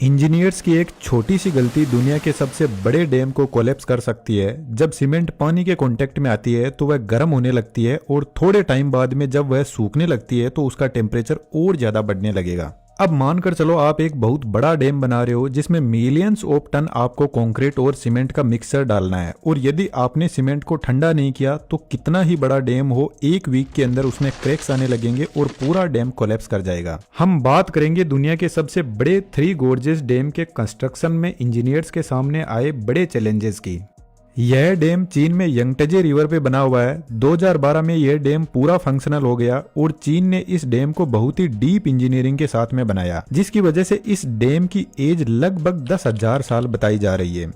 Engineers की एक छोटी सी गलती दुनिया के सबसे बड़े डैम को कोलैप्स कर सकती है। जब सीमेंट पानी के कांटेक्ट में आती है तो वह गर्म होने लगती है और थोड़े टाइम बाद में जब वह सूखने लगती है तो उसका टेम्परेचर और ज्यादा बढ़ने लगेगा। अब मानकर चलो आप एक बहुत बड़ा डैम बना रहे हो जिसमें मिलियंस ऑफ टन आपको कंक्रीट और सीमेंट का मिक्सचर डालना है, और यदि आपने सीमेंट को ठंडा नहीं किया तो कितना ही बड़ा डैम हो, एक वीक के अंदर उसमें क्रैक्स आने लगेंगे और पूरा डैम कोलैप्स कर जाएगा। हम बात करेंगे दुनिया के सबसे बड़े 3 गॉर्जेस डैम के कंस्ट्रक्शन में इंजीनियर्स के सामने आए बड़े चैलेंजेस की। यह डैम चीन में यंगटजे रिवर पे बना हुआ है। 2012 में यह डैम पूरा फंक्शनल हो गया और चीन ने इस डैम को बहुत ही डीप इंजीनियरिंग के साथ में बनाया, जिसकी वजह से इस डैम की एज लगभग 10,000 साल बताई जा रही है।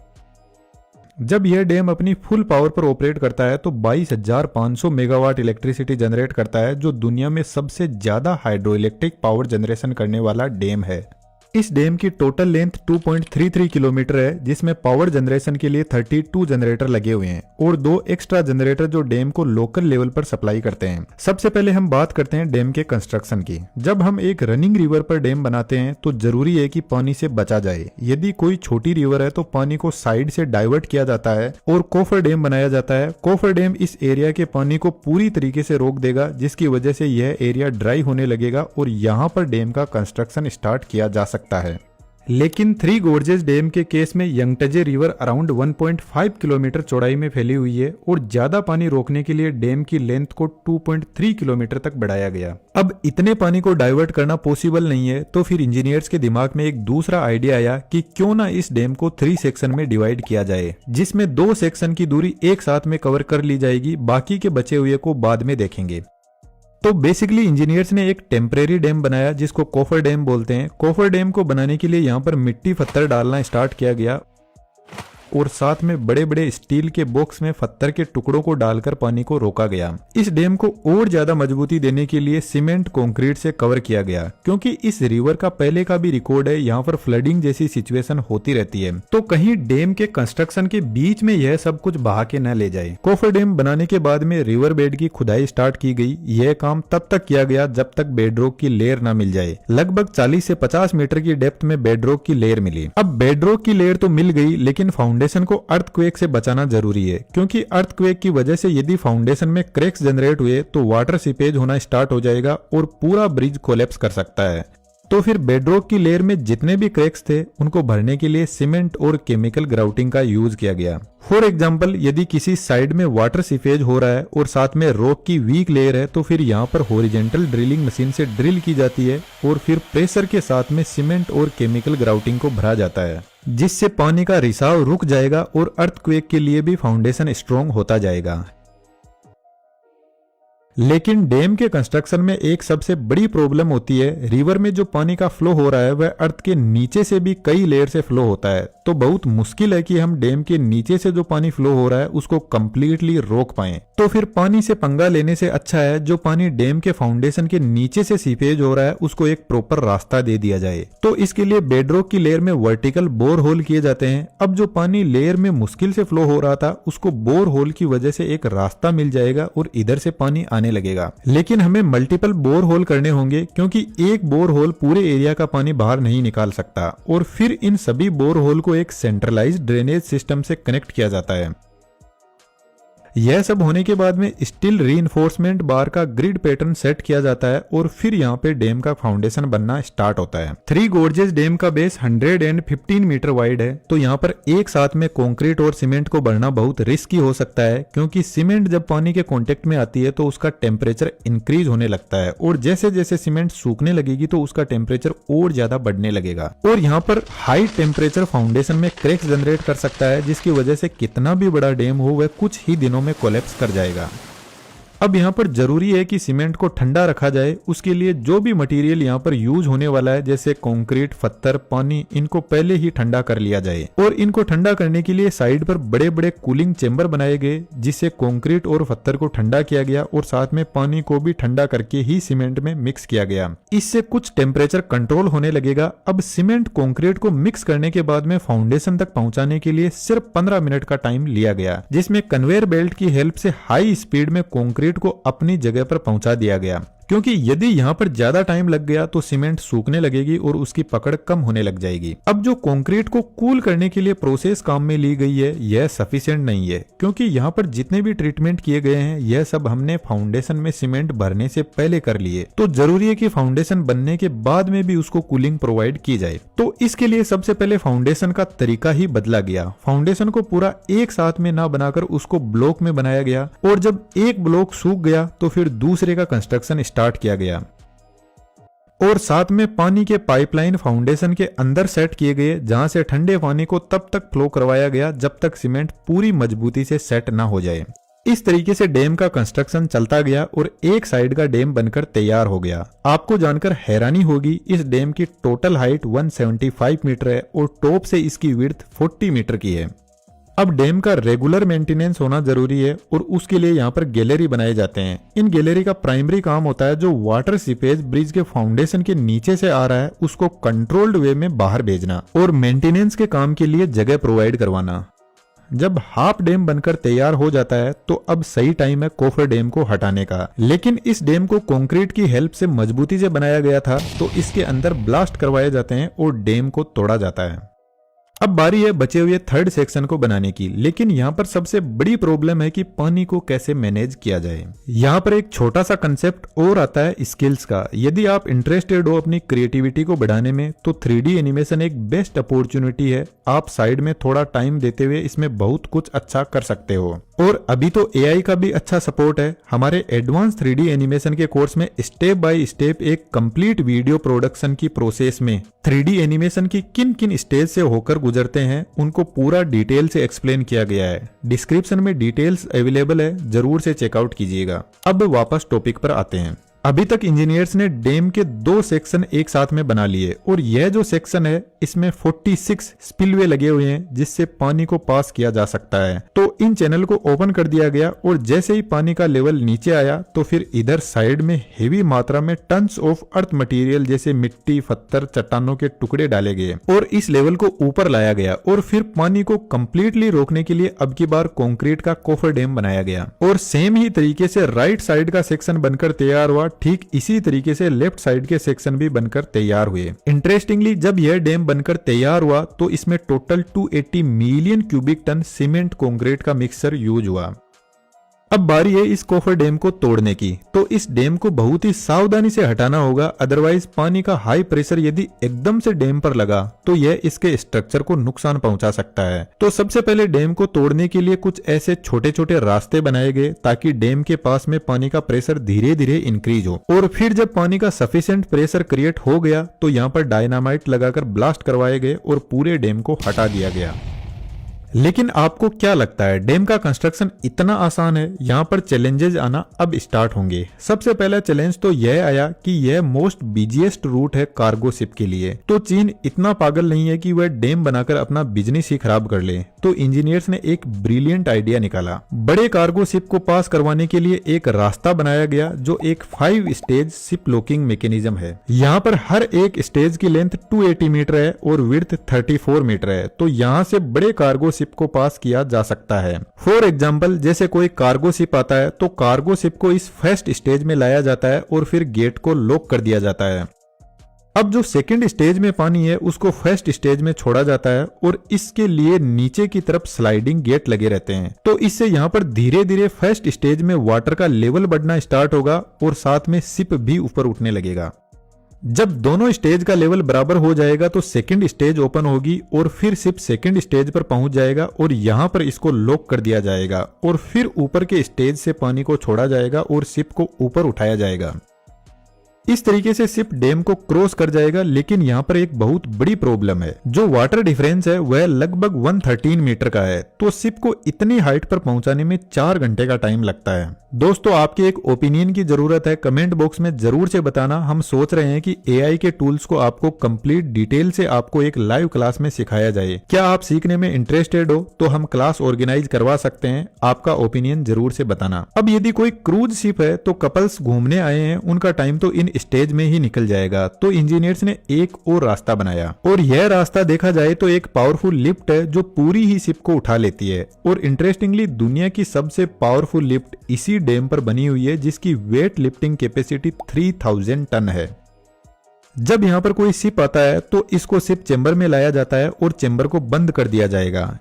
जब यह डैम अपनी फुल पावर पर ऑपरेट करता है तो 22,500 मेगावाट इलेक्ट्रिसिटी जनरेट करता है, जो दुनिया में सबसे ज्यादा हाइड्रो इलेक्ट्रिक पावर जनरेशन करने वाला डैम है। इस डैम की टोटल लेंथ 2.33 किलोमीटर है, जिसमें पावर जनरेशन के लिए 32 जनरेटर लगे हुए हैं और 2 एक्स्ट्रा जनरेटर जो डैम को लोकल लेवल पर सप्लाई करते हैं। सबसे पहले हम बात करते हैं डैम के कंस्ट्रक्शन की। जब हम एक रनिंग रिवर पर डैम बनाते हैं तो जरूरी है कि पानी से बचा जाए। यदि कोई छोटी रिवर है तो पानी को साइड से डाइवर्ट किया जाता है और कोफर डैम बनाया जाता है। कोफर डैम इस एरिया के पानी को पूरी तरीके से रोक देगा, जिसकी वजह से यह एरिया ड्राई होने लगेगा और यहाँ पर डैम का कंस्ट्रक्शन स्टार्ट किया जा सकता है। लेकिन 3 गॉर्जेस डैम के केस में यंगटजे रिवर अराउंड 1.5 किलोमीटर चौड़ाई में फैली हुई है और ज्यादा पानी रोकने के लिए डैम की लेंथ को 2.3 किलोमीटर तक बढ़ाया गया। अब इतने पानी को डाइवर्ट करना पॉसिबल नहीं है, तो फिर इंजीनियर्स के दिमाग में एक दूसरा आइडिया आया कि क्यों ना इस डैम को 3 सेक्शन में डिवाइड किया जाए, जिसमें 2 सेक्शन की दूरी एक साथ में कवर कर ली जाएगी, बाकी के बचे हुए को बाद में देखेंगे। तो बेसिकली इंजीनियर्स ने एक टेम्परेरी डैम बनाया जिसको कोफर डैम बोलते हैं। कोफर डैम को बनाने के लिए यहाँ पर मिट्टी पत्थर डालना स्टार्ट किया गया और साथ में बड़े बड़े स्टील के बॉक्स में पत्थर के टुकड़ों को डालकर पानी को रोका गया। इस डैम को और ज्यादा मजबूती देने के लिए सीमेंट कंक्रीट से कवर किया गया, क्योंकि इस रिवर का पहले का भी रिकॉर्ड है, यहाँ पर फ्लडिंग जैसी सिचुएशन होती रहती है, तो कहीं डैम के कंस्ट्रक्शन के बीच में यह सब कुछ बहा के न ले जाए। कोफर डैम बनाने के बाद में रिवर बेड की खुदाई स्टार्ट की गई। यह काम तब तक किया गया जब तक बेडरॉक की लेयर न मिल जाए। लगभग 40 से 50 मीटर की डेप्थ में बेडरॉक की लेयर मिली। अब बेडरॉक की लेयर तो मिल गई, लेकिन फाउंडेशन को अर्थक्वेक से बचाना जरूरी है, क्योंकि अर्थक्वेक की वजह से यदि फाउंडेशन में क्रैक्स जनरेट हुए तो वाटर सीपेज होना स्टार्ट हो जाएगा और पूरा ब्रिज कोलैप्स कर सकता है। तो फिर बेडरॉक की लेयर में जितने भी क्रैक्स थे उनको भरने के लिए सीमेंट और केमिकल ग्राउटिंग का यूज किया गया। फॉर एग्जाम्पल, यदि किसी साइड में वाटर सीपेज हो रहा है और साथ में रॉक की वीक लेयर है तो फिर यहाँ पर हॉरिजॉन्टल ड्रिलिंग मशीन से ड्रिल की जाती है और फिर प्रेशर के साथ में सीमेंट और केमिकल ग्राउटिंग को भरा जाता है, जिससे पानी का रिसाव रुक जाएगा और अर्थक्वेक के लिए भी फाउंडेशन स्ट्रॉन्ग होता जाएगा। लेकिन डैम के कंस्ट्रक्शन में एक सबसे बड़ी प्रॉब्लम होती है, रिवर में जो पानी का फ्लो हो रहा है वह अर्थ के नीचे से भी कई लेयर से फ्लो होता है, तो बहुत मुश्किल है कि हम डैम के नीचे से जो पानी फ्लो हो रहा है उसको कंप्लीटली रोक पाएं। तो फिर पानी से पंगा लेने से अच्छा है जो पानी डैम के फाउंडेशन के नीचे से सीपेज हो रहा है उसको एक प्रॉपर रास्ता दे दिया जाए। तो इसके लिए बेडरॉक की लेयर में वर्टिकल बोर होल किए जाते हैं। अब जो पानी लेयर में मुश्किल से फ्लो हो रहा था उसको बोर होल की वजह से एक रास्ता मिल जाएगा और इधर से पानी आने लगेगा। लेकिन हमें मल्टीपल बोर होल करने होंगे, क्योंकि एक बोर होल पूरे एरिया का पानी बाहर नहीं निकाल सकता, और फिर इन सभी बोर होल को एक सेंट्रलाइज्ड ड्रेनेज सिस्टम से कनेक्ट किया जाता है। यह सब होने के बाद में स्टील रीइंफोर्समेंट बार का ग्रिड पैटर्न सेट किया जाता है और फिर यहाँ पे डैम का फाउंडेशन बनना स्टार्ट होता है। 3 गॉर्जेस डैम का बेस 115 मीटर वाइड है, तो यहाँ पर एक साथ में कंक्रीट और सीमेंट को भरना बहुत रिस्की हो सकता है, क्योंकि सीमेंट जब पानी के कांटेक्ट में आती है तो उसका टेम्परेचर इंक्रीज होने लगता है और जैसे जैसे सीमेंट सूखने लगेगी तो उसका टेम्परेचर और ज्यादा बढ़ने लगेगा और यहाँ पर हाई टेम्परेचर फाउंडेशन में क्रैक्स जनरेट कर सकता है, जिसकी वजह से कितना भी बड़ा डैम हो वह कुछ ही दिनों में कोलैप्स कर जाएगा। अब यहाँ पर जरूरी है कि सीमेंट को ठंडा रखा जाए। उसके लिए जो भी मटेरियल यहाँ पर यूज होने वाला है जैसे कंक्रीट, पत्थर, पानी, इनको पहले ही ठंडा कर लिया जाए और इनको ठंडा करने के लिए साइड पर बड़े बड़े कूलिंग चेंबर बनाए गए, जिससे कंक्रीट और पत्थर को ठंडा किया गया और साथ में पानी को भी ठंडा करके ही सीमेंट में मिक्स किया गया। इससे कुछ टेम्परेचर कंट्रोल होने लगेगा। अब सीमेंट कंक्रीट को मिक्स करने के बाद में फाउंडेशन तक पहुंचाने के लिए सिर्फ 15 मिनट का टाइम लिया गया, जिसमें कन्वेयर बेल्ट की हेल्प से हाई स्पीड में कंक्रीट को अपनी जगह पर पहुंचा दिया गया। क्योंकि यदि यहाँ पर ज्यादा टाइम लग गया तो सीमेंट सूखने लगेगी और उसकी पकड़ कम होने लग जाएगी। अब जो कंक्रीट को कूल करने के लिए प्रोसेस काम में ली गई है यह सफिशिएंट नहीं है, क्योंकि यहाँ पर जितने भी ट्रीटमेंट किए गए हैं यह सब हमने फाउंडेशन में सीमेंट भरने से पहले कर लिए। तो जरूरी है कि फाउंडेशन बनने के बाद में भी उसको कूलिंग प्रोवाइड की जाए। तो इसके लिए सबसे पहले फाउंडेशन का तरीका ही बदला गया। फाउंडेशन को पूरा एक साथ में ना बनाकर उसको ब्लॉक में बनाया गया, और जब एक ब्लॉक सूख गया तो फिर दूसरे का कंस्ट्रक्शन स्टार्ट किया गया, और साथ में पानी के पाइपलाइन फाउंडेशन के अंदर सेट किए गए, जहां से ठंडे पानी को तब तक फ्लो करवाया गया जब तक सीमेंट पूरी मजबूती से सेट ना हो जाए। इस तरीके से डैम का कंस्ट्रक्शन चलता गया और एक साइड का डैम बनकर तैयार हो गया। आपको जानकर हैरानी होगी, इस डैम की टोटल हाइट 175 मीटर है और टॉप से इसकी विड्थ 40 मीटर की है। अब डैम का रेगुलर मेंटेनेंस होना जरूरी है, और उसके लिए यहाँ पर गैलरी बनाए जाते हैं। इन गैलरी का प्राइमरी काम होता है जो वाटर सीपेज ब्रिज के फाउंडेशन के नीचे से आ रहा है उसको कंट्रोल्ड वे में बाहर भेजना, और मेंटेनेंस के काम के लिए जगह प्रोवाइड करवाना। जब हाफ डैम बनकर तैयार हो जाता है तो अब सही टाइम है कोफर डैम को हटाने का। लेकिन इस डैम को कंक्रीट की हेल्प से मजबूती से बनाया गया था, तो इसके अंदर ब्लास्ट करवाए जाते हैं और डैम को तोड़ा जाता है। अब बारी है बचे हुए थर्ड सेक्शन को बनाने की, लेकिन यहाँ पर सबसे बड़ी प्रॉब्लम है कि पानी को कैसे मैनेज किया जाए। यहाँ पर एक छोटा सा कंसेप्ट और आता है स्किल्स का। यदि आप इंटरेस्टेड हो अपनी क्रिएटिविटी को बढ़ाने में तो 3D एनिमेशन एक बेस्ट अपॉर्चुनिटी है। आप साइड में थोड़ा टाइम देते हुए इसमें बहुत कुछ अच्छा कर सकते हो। और अभी तो AI का भी अच्छा सपोर्ट है। हमारे एडवांस 3D एनिमेशन के कोर्स में स्टेप बाय स्टेप एक कंप्लीट वीडियो प्रोडक्शन की प्रोसेस में 3D एनिमेशन की किन किन स्टेज से होकर गुजरते हैं उनको पूरा डिटेल से एक्सप्लेन किया गया है। डिस्क्रिप्शन में डिटेल्स अवेलेबल है, जरूर से चेकआउट कीजिएगा। अब वापस टॉपिक पर आते हैं। अभी तक इंजीनियर्स ने डैम के 2 सेक्शन एक साथ में बना लिए, और यह जो सेक्शन है इसमें 46 स्पिलवे लगे हुए हैं जिससे पानी को पास किया जा सकता है। तो इन चैनल को ओपन कर दिया गया, और जैसे ही पानी का लेवल नीचे आया तो फिर इधर साइड में हेवी मात्रा में टन्स ऑफ अर्थ मटेरियल जैसे मिट्टी, पत्थर, चट्टानों के टुकड़े डाले गए और इस लेवल को ऊपर लाया गया। और फिर पानी को कंप्लीटली रोकने के लिए अब की बार कंक्रीट का कोफर डैम बनाया गया, और सेम ही तरीके से राइट साइड का सेक्शन बनकर तैयार हुआ। ठीक इसी तरीके से लेफ्ट साइड के सेक्शन भी बनकर तैयार हुए। इंटरेस्टिंगली जब यह डैम बनकर तैयार हुआ तो इसमें total 280 million cubic ton cement concrete का मिक्सचर यूज हुआ। अब बारी है इस कोफर डैम को तोड़ने की। तो इस डैम को बहुत ही सावधानी से हटाना होगा, अदरवाइज पानी का हाई प्रेशर यदि एकदम से डैम पर लगा तो यह इसके स्ट्रक्चर को नुकसान पहुंचा सकता है। तो सबसे पहले डैम को तोड़ने के लिए कुछ ऐसे छोटे छोटे रास्ते बनाए गए ताकि डैम के पास में पानी का प्रेशर धीरे धीरे इंक्रीज हो, और फिर जब पानी का सफिशिएंट प्रेशर क्रिएट हो गया तो यहाँ पर डायनामाइट लगाकर ब्लास्ट करवाए गए और पूरे डैम को हटा दिया गया। लेकिन आपको क्या लगता है डैम का कंस्ट्रक्शन इतना आसान है? यहाँ पर चैलेंजेस आना अब स्टार्ट होंगे। सबसे पहला चैलेंज तो यह आया कि यह मोस्ट बिजिएस्ट रूट है कार्गो शिप के लिए। तो चीन इतना पागल नहीं है कि वह डैम बनाकर अपना बिजनेस ही खराब कर ले। तो इंजीनियर्स ने एक ब्रिलियंट आइडिया निकाला। बड़े कार्गो शिप को पास करवाने के लिए एक रास्ता बनाया गया जो एक 5 स्टेज शिप लॉकिंग मैकेनिज्म है। यहाँ पर हर एक स्टेज की लेंथ 280 मीटर है और विड्थ 34 मीटर है। तो यहाँ से बड़े कार्गो शिप को पास किया जा सकता है। फॉर एग्जाम्पल, जैसे कोई कार्गो शिप आता है तो कार्गो शिप को इस फर्स्ट स्टेज में लाया जाता है और फिर गेट को लॉक कर दिया जाता है। अब जो सेकंड स्टेज में पानी है उसको फर्स्ट स्टेज में छोड़ा जाता है, और इसके लिए नीचे की तरफ स्लाइडिंग गेट लगे रहते हैं। तो इससे यहाँ पर धीरे धीरे फर्स्ट स्टेज में वाटर का लेवल बढ़ना स्टार्ट होगा और साथ में शिप भी ऊपर उठने लगेगा। जब दोनों स्टेज का लेवल बराबर हो जाएगा तो सेकंड स्टेज ओपन होगी और फिर शिप सेकंड स्टेज पर पहुंच जाएगा और यहाँ पर इसको लॉक कर दिया जाएगा, और फिर ऊपर के स्टेज से पानी को छोड़ा जाएगा और शिप को ऊपर उठाया जाएगा। इस तरीके से शिप डैम को क्रॉस कर जाएगा। लेकिन यहाँ पर एक बहुत बड़ी प्रॉब्लम है, जो वाटर डिफरेंस है वह लगभग 113 मीटर का है। तो शिप को इतनी हाइट पर पहुंचाने में 4 घंटे का टाइम लगता है। दोस्तों, आपके एक ओपिनियन की जरूरत है, कमेंट बॉक्स में जरूर से बताना। हम सोच रहे हैं कि AI के टूल्स को आपको कंप्लीट डिटेल से आपको एक लाइव क्लास में सिखाया जाए। क्या आप सीखने में इंटरेस्टेड हो तो हम क्लास ऑर्गेनाइज करवा सकते हैं। आपका ओपिनियन जरूर से बताना। अब यदि कोई क्रूज शिप है तो कपल्स घूमने आए हैं, उनका टाइम तो इन स्टेज में ही निकल जाएगा। तो इंजीनियर्स ने एक और रास्ता बनाया, और यह रास्ता देखा जाए तो एक पावरफुल लिफ्ट है जो पूरी ही शिप को उठा लेती है। और इंटरेस्टिंगली दुनिया की सबसे पावरफुल लिफ्ट इसी डैम पर बनी हुई है, जिसकी वेट लिफ्टिंग कैपेसिटी 3000 टन है। जब यहाँ पर कोई शिप आता है तो इसको शिप चेंबर में लाया जाता है और चेंबर को बंद कर दिया जाएगा।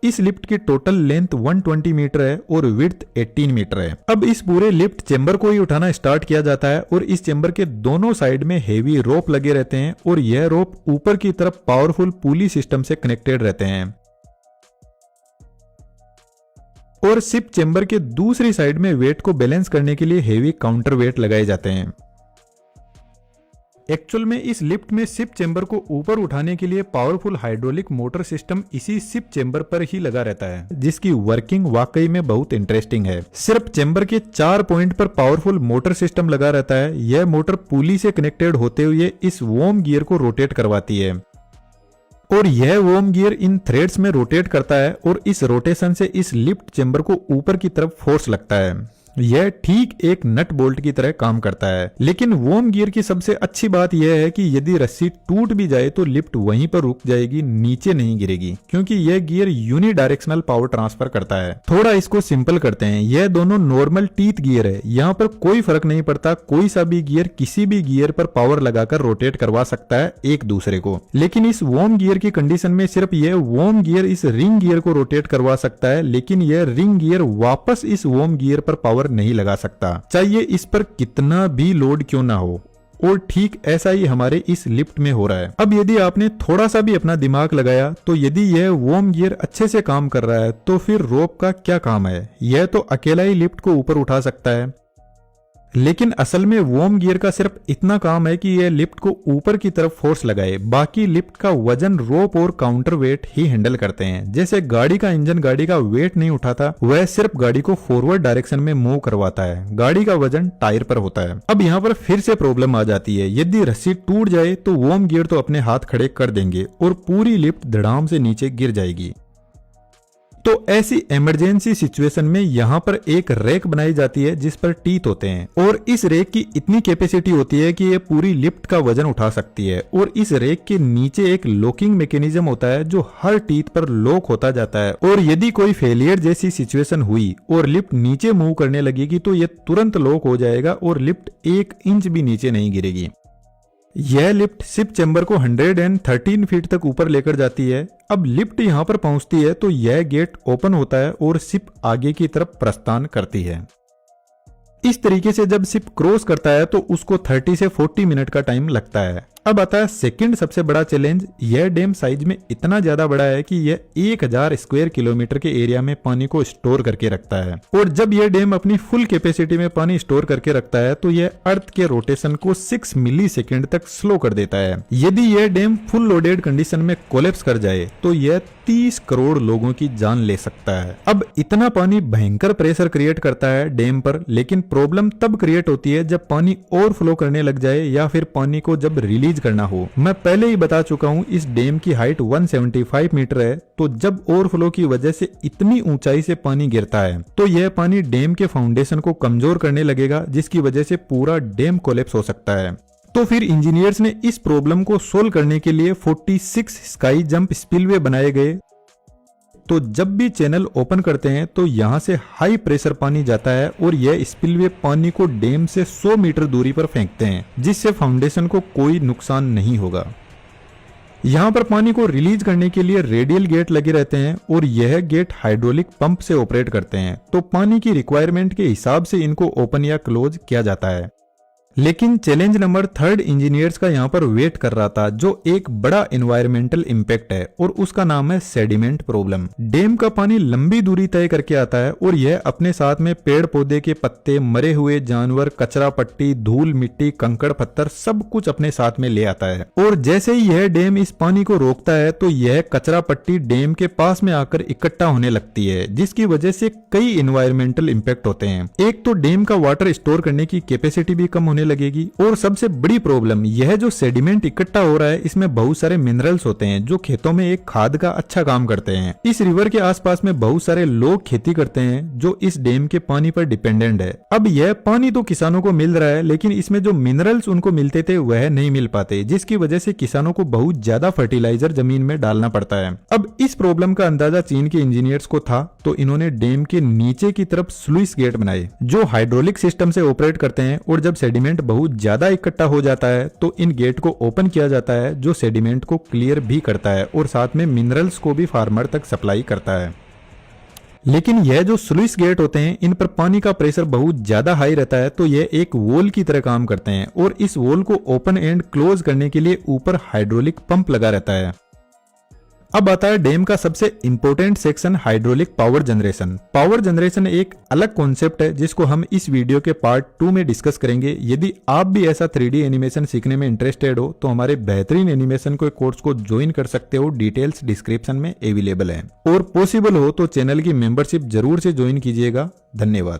इस लिफ्ट की टोटल लेंथ 120 मीटर है और विड्थ 18 मीटर है। अब इस पूरे लिफ्ट चेंबर को ही उठाना स्टार्ट किया जाता है, और इस चेंबर के दोनों साइड में हेवी रोप लगे रहते हैं, और यह रोप ऊपर की तरफ पावरफुल पुली सिस्टम से कनेक्टेड रहते हैं। और शिप चेंबर के दूसरी साइड में वेट को बैलेंस करने के लिए हेवी काउंटर वेट लगाए जाते हैं। एक्चुअल में इस लिफ्ट में शिप चेंबर को ऊपर उठाने के लिए पावरफुल हाइड्रोलिक मोटर सिस्टम इसी शिप चेंबर पर ही लगा रहता है, जिसकी वर्किंग वाकई में बहुत इंटरेस्टिंग है। सिर्फ चेंबर के 4 पॉइंट पर पावरफुल मोटर सिस्टम लगा रहता है। यह मोटर पुली से कनेक्टेड होते हुए इस वोम गियर को रोटेट करवाती है, और यह वोम गियर इन थ्रेड्स में रोटेट करता है, और इस रोटेशन से इस लिफ्ट चेंबर को ऊपर की तरफ फोर्स लगता है। यह ठीक एक नट बोल्ट की तरह काम करता है। लेकिन वोम गियर की सबसे अच्छी बात यह है कि यदि रस्सी टूट भी जाए तो लिफ्ट वहीं पर रुक जाएगी, नीचे नहीं गिरेगी, क्योंकि यह gear unidirectional power transfer करता है। थोड़ा इसको सिंपल करते हैं, यह दोनों नॉर्मल टीथ गियर है। यहाँ पर कोई फर्क नहीं पड़ता, कोई सा भी गियर किसी भी गियर पर पावर लगाकर रोटेट करवा सकता है एक दूसरे को। लेकिन इस वोम गियर की कंडीशन में सिर्फ यह वोम गियर इस रिंग गियर को रोटेट करवा सकता है, लेकिन यह रिंग गियर वापस इस वोम गियर पर पावर नहीं लगा सकता, चाहिए इस पर कितना भी लोड क्यों ना हो। और ठीक ऐसा ही हमारे इस लिफ्ट में हो रहा है। अब यदि आपने थोड़ा सा भी अपना दिमाग लगाया तो यदि यह वोम गियर अच्छे से काम कर रहा है तो फिर रोप का क्या काम है। यह तो अकेला ही लिफ्ट को ऊपर उठा सकता है, लेकिन असल में वोम गियर का सिर्फ इतना काम है कि यह लिफ्ट को ऊपर की तरफ फोर्स लगाए। बाकी लिफ्ट का वजन रोप और काउंटर वेट ही हैंडल करते हैं। जैसे गाड़ी का इंजन गाड़ी का वेट नहीं उठाता, वह सिर्फ गाड़ी को फॉरवर्ड डायरेक्शन में मूव करवाता है। गाड़ी का वजन टायर पर होता है। अब यहाँ पर फिर से प्रॉब्लम आ जाती है, यदि रस्सी टूट जाए तो वोम गियर तो अपने हाथ खड़े कर देंगे और पूरी लिफ्ट धड़ाम से नीचे गिर जाएगी। तो ऐसी इमरजेंसी सिचुएशन में यहाँ पर एक रैक बनाई जाती है जिस पर टीथ होते हैं, और इस रैक की इतनी कैपेसिटी होती है कि ये पूरी लिफ्ट का वजन उठा सकती है। और इस रैक के नीचे एक लॉकिंग मैकेनिज्म होता है जो हर टीथ पर लॉक होता जाता है, और यदि कोई फेलियर जैसी सिचुएशन हुई और लिफ्ट नीचे मूव करने लगेगी तो ये तुरंत लॉक हो जाएगा और लिफ्ट 1 इंच भी नीचे नहीं गिरेगी। यह लिफ्ट शिप चेंबर को 113 फीट तक ऊपर लेकर जाती है। अब लिफ्ट यहां पर पहुंचती है तो यह गेट ओपन होता है और शिप आगे की तरफ प्रस्थान करती है। इस तरीके से जब शिप क्रॉस करता है तो उसको 30 से 40 मिनट का टाइम लगता है। अब आता है सेकंड सबसे बड़ा चैलेंज। यह डैम साइज में इतना ज्यादा बड़ा है कि यह 1000 स्क्वायर किलोमीटर के एरिया में पानी को स्टोर करके रखता है, और जब यह डैम अपनी फुल कैपेसिटी में पानी स्टोर करके रखता है तो यह अर्थ के रोटेशन को 6 मिली सेकेंड तक स्लो कर देता है। यदि यह डैम फुल लोडेड कंडीशन में कोलैप्स कर जाए तो यह 30 करोड़ लोगों की जान ले सकता है। अब इतना पानी भयंकर प्रेशर क्रिएट करता है डैम पर, लेकिन प्रॉब्लम तब क्रिएट होती है जब पानी ओवरफ्लो करने लग जाए या फिर पानी को जब रिलीज करना हो। मैं पहले ही बता चुका हूं इस डैम की हाइट 175 मीटर है, तो जब ओवरफ्लो की वजह से इतनी ऊंचाई से पानी गिरता है तो यह पानी डैम के फाउंडेशन को कमजोर करने लगेगा, जिसकी वजह से पूरा डैम कोलैप्स हो सकता है। तो फिर इंजीनियर्स ने इस प्रॉब्लम को सोल्व करने के लिए 46 स्काई जंप स्पिलवे बनाए गए। तो जब भी चैनल ओपन करते हैं तो यहां से हाई प्रेशर पानी जाता है और यह स्पिलवे पानी को डैम से 100 मीटर दूरी पर फेंकते हैं, जिससे फाउंडेशन को कोई नुकसान नहीं होगा। यहाँ पर पानी को रिलीज करने के लिए रेडियल गेट लगे रहते हैं और यह गेट हाइड्रोलिक पंप से ऑपरेट करते हैं, तो पानी की रिक्वायरमेंट के हिसाब से इनको ओपन या क्लोज किया जाता है। लेकिन चैलेंज नंबर 3 इंजीनियर्स का यहाँ पर वेट कर रहा था, जो एक बड़ा एनवायरमेंटल इम्पैक्ट है और उसका नाम है सेडिमेंट प्रॉब्लम। डैम का पानी लंबी दूरी तय करके आता है और यह अपने साथ में पेड़ पौधे के पत्ते, मरे हुए जानवर, कचरा पट्टी, धूल मिट्टी, कंकड़ पत्थर सब कुछ अपने साथ में ले आता है। और जैसे ही यह डैम इस पानी को रोकता है तो यह कचरा पट्टी डैम के पास में आकर इकट्ठा होने लगती है, जिसकी वजह से कई एनवायरमेंटल इम्पैक्ट होते हैं। एक तो डैम का वाटर स्टोर करने की कैपेसिटी भी कम होने लगेगी। और सबसे बड़ी प्रॉब्लम यह जो सेडिमेंट इकट्ठा हो रहा है इसमें बहुत सारे मिनरल्स होते हैं जो खेतों में एक खाद का अच्छा काम करते हैं। इस रिवर के आसपास में बहुत सारे लोग खेती करते हैं जो इस डैम के पानी पर डिपेंडेंट है। अब यह पानी तो किसानों को मिल रहा है लेकिन इसमें जो मिनरल्स उनको मिलते थे वह नहीं मिल पाते, जिसकी वजह से किसानों को बहुत ज्यादा फर्टिलाइजर जमीन में डालना पड़ता है। अब इस प्रॉब्लम का अंदाजा चीन के इंजीनियर्स को था तो इन्होंने डैम के नीचे की तरफ स्लुइस गेट बनाए जो हाइड्रोलिक सिस्टम से ऑपरेट करते हैं और जब सेडिमेंट बहुत ज्यादा इकट्ठा हो जाता है तो इन गेट को ओपन किया जाता है जो सेडिमेंट को क्लियर भी करता है और साथ में मिनरल्स को भी फार्मर तक सप्लाई करता है। लेकिन यह जो स्लुइस गेट होते हैं इन पर पानी का प्रेशर बहुत ज्यादा हाई रहता है तो यह एक वॉल की तरह काम करते हैं और इस वॉल को ओपन एंड क्लोज करने के लिए ऊपर हाइड्रोलिक पंप लगा रहता है। अब आता है डैम का सबसे important section, hydraulic power generation. Power generation एक अलग कॉन्सेप्ट है जिसको हम इस वीडियो के पार्ट 2 में डिस्कस करेंगे। यदि आप भी ऐसा 3D एनिमेशन सीखने में इंटरेस्टेड हो तो हमारे बेहतरीन एनिमेशन के कोर्स को ज्वाइन कर सकते हो, डिटेल्स डिस्क्रिप्शन में अवेलेबल है। और पॉसिबल हो तो चैनल की मेंबरशिप जरूर से ज्वाइन कीजिएगा। धन्यवाद।